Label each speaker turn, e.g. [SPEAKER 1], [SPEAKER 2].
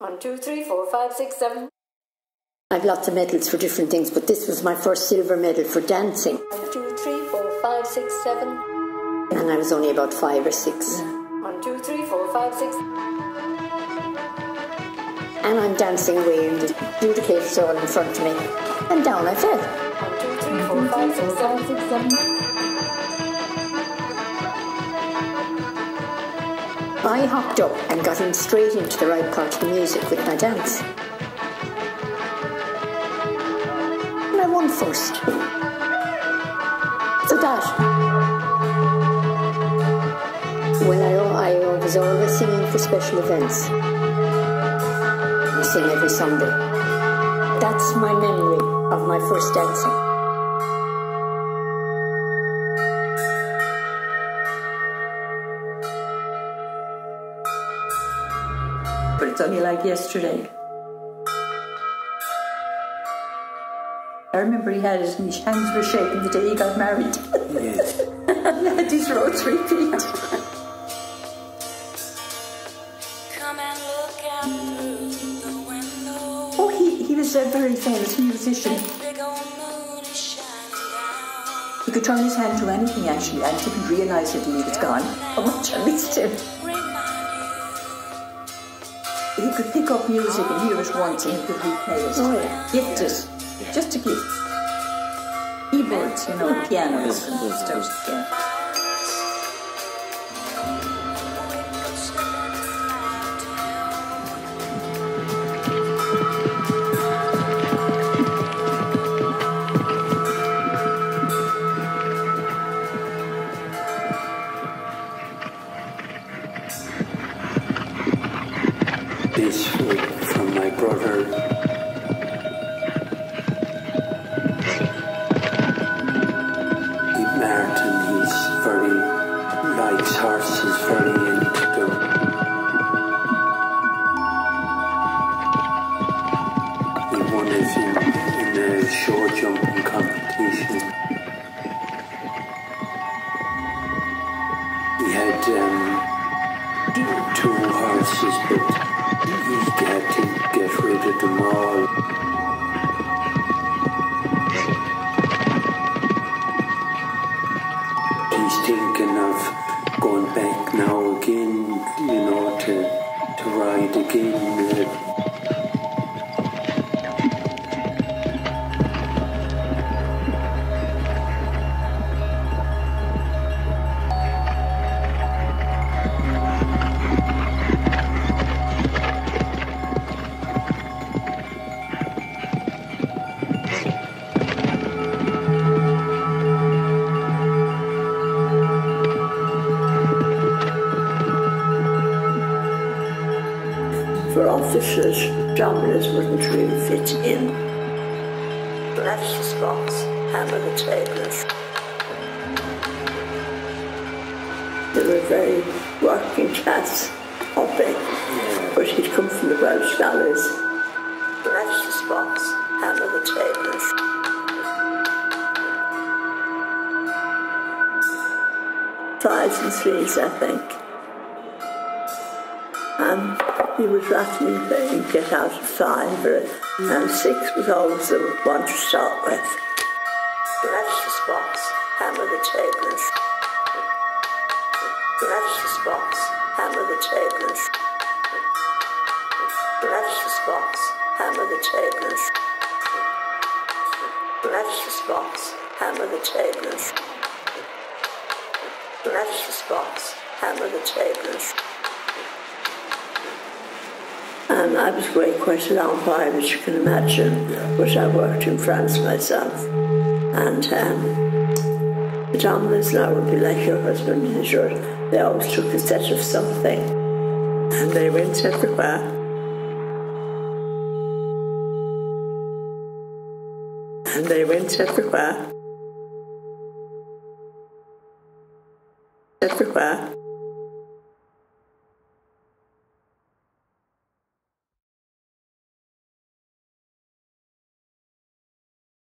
[SPEAKER 1] 1, 2, 3, 4, 5, 6, 7.
[SPEAKER 2] I've lots of medals for different things, but this was my first silver medal for dancing.
[SPEAKER 1] 1, 2, 3, 4, 5, 6, 7.
[SPEAKER 2] And I was only about 5 or 6.
[SPEAKER 1] 1, 2, 3, 4, 5, 6.
[SPEAKER 2] And I'm dancing away and the beautifications are all in front of me. And down I fell.
[SPEAKER 1] 1, 2, 3, 4, 5, 6, 7, 6, 7.
[SPEAKER 2] I hopped up and got in straight into the right part of the music with my dance. And I won first. So that. Well, I was always singing for special events. I sing every Sunday. That's my memory of my first dancing.
[SPEAKER 3] But it's only like yesterday. I remember he had it and his hands were shaking the day he got married.
[SPEAKER 4] Yes.
[SPEAKER 3] He had his rotary feet.
[SPEAKER 5] Come and look out through the window.
[SPEAKER 3] Oh, he was a very famous musician.
[SPEAKER 5] Big old moon is shining down.
[SPEAKER 3] He could turn his hand to anything actually and didn't realise it until he was gone. How much I missed him. He could pick up music and hear it once and he could replay it.
[SPEAKER 2] Oh, yeah.
[SPEAKER 3] Gifted. Just a gift. Keyboards, you know, pianos and stuff. Yeah.
[SPEAKER 4] This from my brother. Martin, he's very, likes horses, very into them. He won it in a show jumping competition. He had two horses, but he had to get rid of them all. Thinking of going back now again, you know, to ride again.
[SPEAKER 6] For officers, drummers wouldn't really fit in. That's the spots, hammer the tables. They were very working class, hopping, but he'd come from the Welsh valleys. That's the spots, hammer the tables. Fives and threes, I think. He was rattling playing get out of 5, and 6 was always the one to start with. That's the spots, hammer the tables. That's the spots, hammer the tables. That's the spots, hammer the tables. That's the spots, hammer the tables. That's the spots, hammer the tables. And I was away quite a long while, as you can imagine, but I worked in France myself. And the dominoes now would be like your husband and yours. They always took a set of something, and they went everywhere. And they went everywhere. Everywhere.